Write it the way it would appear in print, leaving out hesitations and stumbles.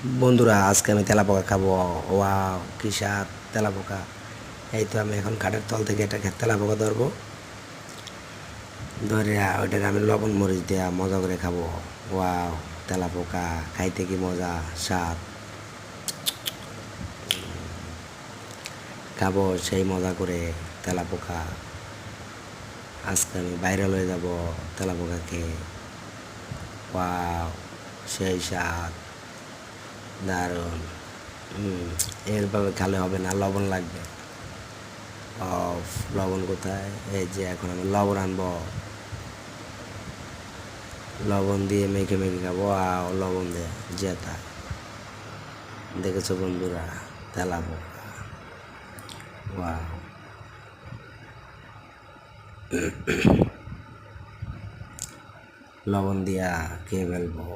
বন্ধুরা, আজকে আমি তেলাপোকা খাবো। ওয়াও, কি স্বাদ তেলাপোকা! এই তো আমি এখন কাঠের তল থেকে একটা তেলাপোকা ধরবো, ধরে ওইটাকে আমি লবণ মরিচ দেওয়া মজা করে খাবো। ওয়াও, তেলাপোকা খাইতে কি মজা, স্বাদ! খাবো সেই মজা করে তেলাপোকা। আজকে আমি বাইরে লয়ে যাব তেলাপোকা খেয়ে। ওয়াও, সেই স্বাদ, দারুণ! এরভাবে খেলে হবে না, লবণ লাগবে। অফ, লবণ কোথায়? এই যে এখন আমি লবণ আনবো, লবণ দিয়ে মেখে মেখে খাবো। লবণ দিয়ে জেতা! দেখেছো বন্ধুরা, তেলাপোকা! ওয়াও, লবণ দিয়া খেয়ে ফেলবো।